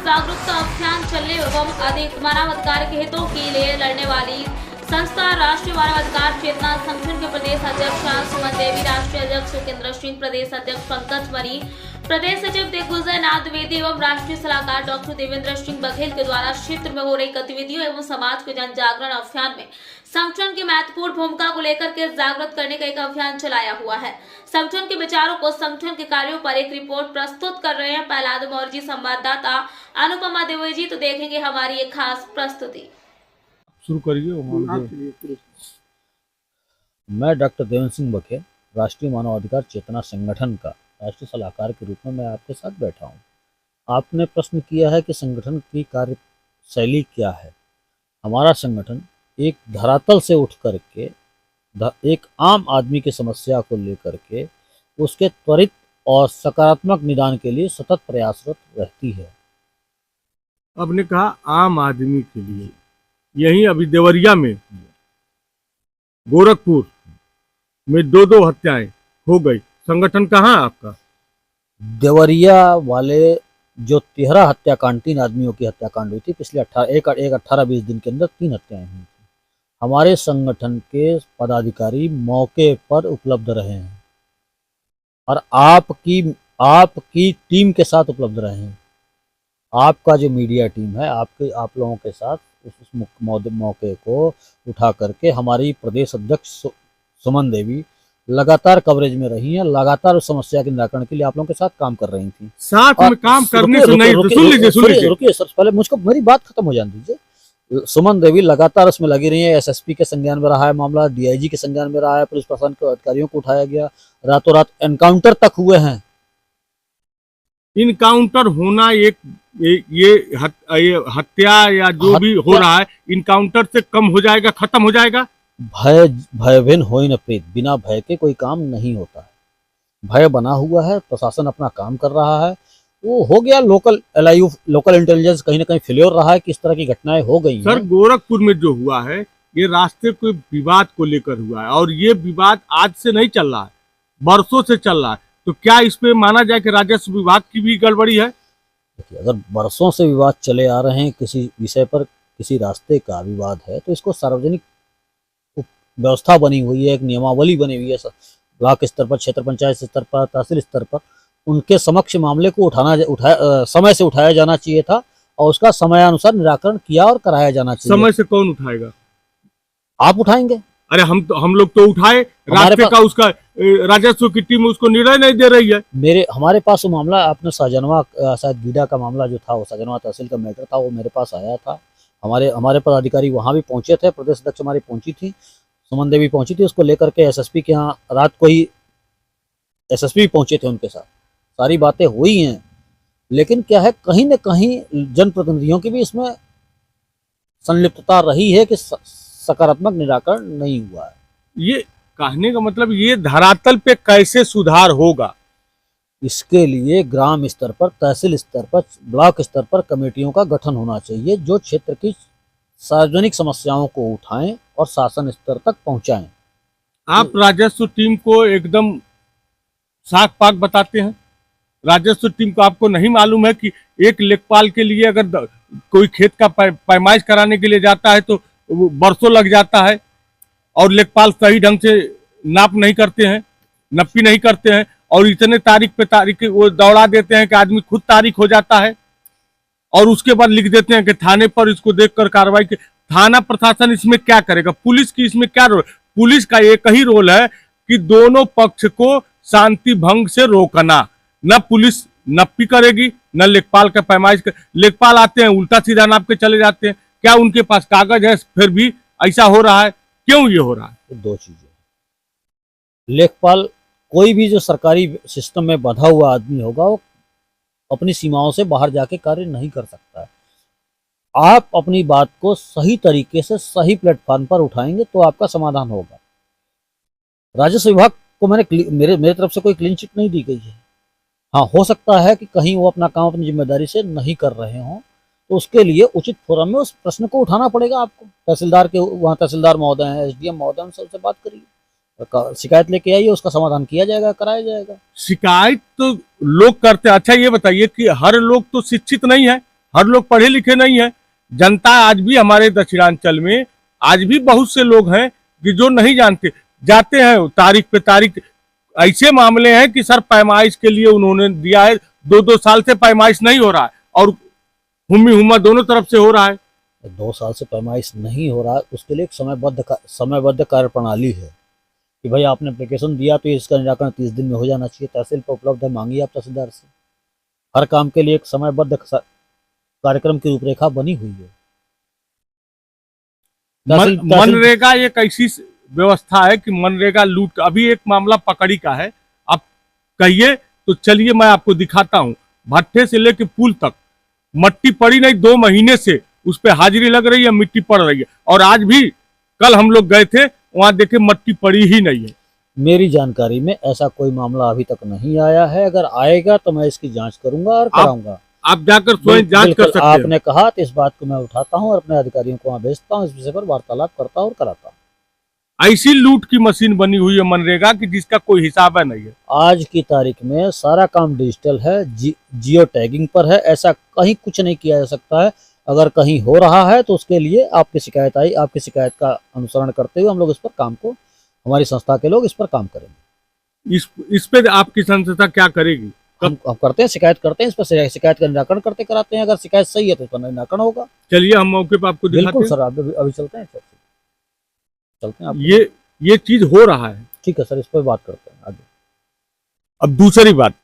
जागरूकता अभियान चलने एवं अधिक मानवाधिकार के हितों के लिए लड़ने वाली संस्था राष्ट्रीय मानवाधिकार चेतना संगठन के प्रदेश अध्यक्ष सुमन देवी, राष्ट्रीय अध्यक्ष सुकेंद्र सिंह, प्रदेश अध्यक्ष पंकज मरी, प्रदेश सचिव दिग्विजय नाथ द्विवेदी एवं राष्ट्रीय सलाहकार डॉक्टर देवेंद्र सिंह बघेल के द्वारा क्षेत्र में हो रही गतिविधियों एवं समाज के जन जागरण अभियान में संगठन की महत्वपूर्ण भूमिका को लेकर के जागृत करने का एक अभियान चलाया हुआ है। संगठन के विचारों को संगठन के कार्यों पर एक रिपोर्ट प्रस्तुत कर रहे हैं प्रहलाद मौर्य, संवाददाता अनुपमा देवी जी। तो देखेंगे हमारी एक खास प्रस्तुति। शुरू करिए। मैं डॉक्टर देवेंद्र सिंह बघेल, राष्ट्रीय मानवाधिकार चेतना संगठन का राष्ट्रीय सलाहकार के रूप में मैं आपके साथ बैठा हूँ। आपने प्रश्न किया है कि संगठन की कार्यशैली क्या है। हमारा संगठन एक धरातल से उठ करके एक आम आदमी की समस्या को लेकर के उसके त्वरित और सकारात्मक निदान के लिए सतत प्रयासरत रहती है। आपने कहा आम आदमी के लिए, यहीं अभी देवरिया में गोरखपुर में दो हत्याएं हो गई। संगठन कहाँ है आपका? देवरिया वाले जो 13 हत्याकांड, 3 आदमियों की हत्याकांड हुई थी पिछले 18-20 दिन के अंदर 3 हत्याएं हुई थी। हमारे संगठन के पदाधिकारी मौके पर उपलब्ध रहे हैं और आपकी टीम के साथ उपलब्ध रहे हैं। आपका जो मीडिया टीम है आप लोगों के साथ उस मौके को उठा करके हमारी प्रदेश अध्यक्ष सुमन देवी लगातार कवरेज में रही हैं, लगातार उस समस्या के निराकरण के लिए आप लोगों के साथ काम कर रही थी। साथ में काम करने से नहीं, सुन लीजिए। रुकिए सर, पहले मुझको मेरी बात खत्म हो जाने दीजिए। सुमन देवी लगातार उसमें लगी रही है। एसएसपी के संज्ञान में रहा है मामला, डीआईजी के संज्ञान में रहा है, पुलिस प्रशासन के अधिकारियों को उठाया गया, रातों रात एनकाउंटर तक हुए हैं। इनकाउंटर होना ये हत्या या जो भी हो रहा है, इनकाउंटर से कम हो जाएगा, खत्म हो जाएगा। भय भिन्न होई न प्रीत, बिना भय के कोई काम नहीं होता है। भय बना हुआ है, प्रशासन अपना काम कर रहा है, वो हो गया। लोकल इंटेलिजेंस कहीं ना कहीं फेल्योर रहा है कि इस तरह की घटनाएं हो गई हैं। सर, गोरखपुर में जो हुआ है ये रास्ते के विवाद को लेकर हुआ है और ये विवाद आज से नहीं चल रहा है, बरसों से चल रहा है। तो क्या इस पे माना जाए कि राजस्व विभाग की भी गड़बड़ी है? देखिए, अगर बरसों से विवाद चले आ रहे हैं, किसी विषय पर किसी रास्ते का विवाद है, तो इसको सार्वजनिक व्यवस्था बनी हुई है, एक नियमावली बनी हुई है ब्लॉक स्तर पर, क्षेत्र पंचायत स्तर पर, तहसील स्तर पर। उनके समक्ष मामले को समय से उठाया जाना चाहिए था और उसका समयानुसार निराकरण किया और कराया जाना चाहिए। समय से कौन उठाएगा? आप उठाएंगे? अरे हम लोग तो उठाए, रास्ते का उसका राजस्व की टीम उसको निर्णय नहीं दे रही है। हमारे पास वो मामला, आपने सहजनवा शायद गीडा का मामला जो था, वो सहजनवा तहसील का मैटर था, वो मेरे पास आया था। हमारे पदाधिकारी वहां भी पहुंचे थे, प्रदेश अध्यक्ष हमारी पहुंची थी, सुमन देवी पहुंची थी। उसको लेकर के एसएसपी के यहाँ रात को ही एसएसपी पहुंचे थे, उनके साथ सारी बातें हुई हैं। लेकिन क्या है, कहीं न कहीं जनप्रतिनिधियों की भी इसमें संलिप्तता रही है कि सकारात्मक निराकरण नहीं हुआ है। ये कहने का मतलब ये धरातल पे कैसे सुधार होगा? इसके लिए ग्राम स्तर पर, तहसील स्तर पर, ब्लॉक स्तर पर कमेटियों का गठन होना चाहिए जो क्षेत्र की सार्वजनिक समस्याओं को उठाएं और शासन स्तर तक पहुंचाएं। आप राजस्व टीम को एकदम साख पाक बताते हैं। राजस्व टीम को आपको नहीं मालूम है कि एक लेखपाल के लिए अगर कोई खेत का पैमाइश कराने के लिए जाता है तो बरसों लग जाता है और लेखपाल सही ढंग से नाप नहीं करते हैं, नप्पी नहीं करते हैं और इतने तारीख पे तारीख वो दौड़ा देते हैं कि आदमी खुद तारीख हो जाता है और उसके बाद लिख देते हैं कि थाने पर इसको देखकर कार्रवाई की। थाना प्रशासन इसमें क्या करेगा? पुलिस की इसमें क्या रोल? पुलिस का एक ही रोल है कि दोनों पक्ष को शांति भंग से रोकना। न पुलिस नप्पी करेगी, न लेखपाल का पैमाइश लेखपाल आते हैं उल्टा सीधा नाप के चले जाते हैं। क्या उनके पास कागज है? फिर भी ऐसा हो रहा है, क्यों ये हो रहा है? तो 2 चीजें, लेखपाल कोई भी जो सरकारी सिस्टम में बंधा हुआ आदमी होगा वो अपनी सीमाओं से बाहर जाके कार्य नहीं कर सकता है। आप अपनी बात को सही तरीके से सही प्लेटफॉर्म पर उठाएंगे तो आपका समाधान होगा। राजस्व विभाग को मेरे तरफ से कोई क्लीन चिट नहीं दी गई है। हाँ, हो सकता है कि कहीं वो अपना काम अपनी जिम्मेदारी से नहीं कर रहे हों, तो उसके लिए उचित फोरम में उस प्रश्न को उठाना पड़ेगा आपको। तहसीलदार के वहाँ तहसीलदार महोदय हैं, एसडीएम महोदय, उनसे बात करिए, शिकायत लेके आइए, उसका समाधान किया जाएगा, कराया जाएगा। शिकायत तो लोग करते हैं। अच्छा ये बताइए कि हर लोग तो शिक्षित नहीं है, हर लोग पढ़े लिखे नहीं है। जनता आज भी हमारे दक्षिणांचल में आज भी बहुत से लोग हैं कि जो नहीं जानते, जाते हैं तारीख पे तारीख। ऐसे मामले हैं कि सर पैमाइश के लिए उन्होंने दिया है, 2-2 साल से पैमाइश नहीं हो रहा है और हुम्मी हुम्मा दोनों तरफ से हो रहा है। 2 साल से पैमाइश नहीं हो रहा है, उसके लिए एक समयबद्ध कार्य प्रणाली है कि भाई आपने एप्लीकेशन दिया तो इसका निराकरण 30 दिन में हो जाना चाहिए। तहसील पर उपलब्ध है, मांगिए आप तहसीलदार से। हर काम के लिए एक समयबद्ध कार्यक्रम की रूपरेखा बनी हुई है। मनरेगा एक ऐसी व्यवस्था है कि मनरेगा लूट, अभी एक मामला पकड़ी का है, आप कहिए तो चलिए मैं आपको दिखाता हूँ। भट्ठे से लेके पुल तक मट्टी पड़ी नहीं, 2 महीने से उस पे हाजिरी लग रही है, मिट्टी पड़ रही है। और आज भी कल हम लोग गए थे वहां देखे मट्टी पड़ी ही नहीं है। मेरी जानकारी में ऐसा कोई मामला अभी तक नहीं आया है। अगर आएगा तो मैं इसकी जांच करूंगा और कराऊंगा। आप जाकर स्वयं जांच कर सकते हैं। आपने कहा तो इस बात को मैं उठाता हूँ और अपने अधिकारियों को वहां भेजता हूँ, इस विषय पर वार्तालाप करता हूँ और कराता हूँ। ऐसी लूट की मशीन बनी हुई है मनरेगा की जिसका कोई हिसाब है नहीं है। आज की तारीख में सारा काम डिजिटल है, जियो टैगिंग पर है। ऐसा कहीं कुछ नहीं किया जा सकता है। अगर कहीं हो रहा है तो उसके लिए आपकी शिकायत आई, आपकी शिकायत का अनुसरण करते हुए हम लोग इस पर काम को, हमारी संस्था के लोग इस पर काम करेंगे। इस पे आपकी संस्था क्या करेगी? हम करते हैं, शिकायत करते हैं, इस पर शिकायत का निराकरण करते कराते हैं। अगर शिकायत सही है तो इस पर निराकरण होगा। चलिए हम मौके पर आपको दिखाते हैं। बिल्कुल सर, अभी चलते हैं, चलते हैं आप। ये चीज हो रहा है। ठीक है सर, इस पर बात करते हैं आगे। अब दूसरी बात,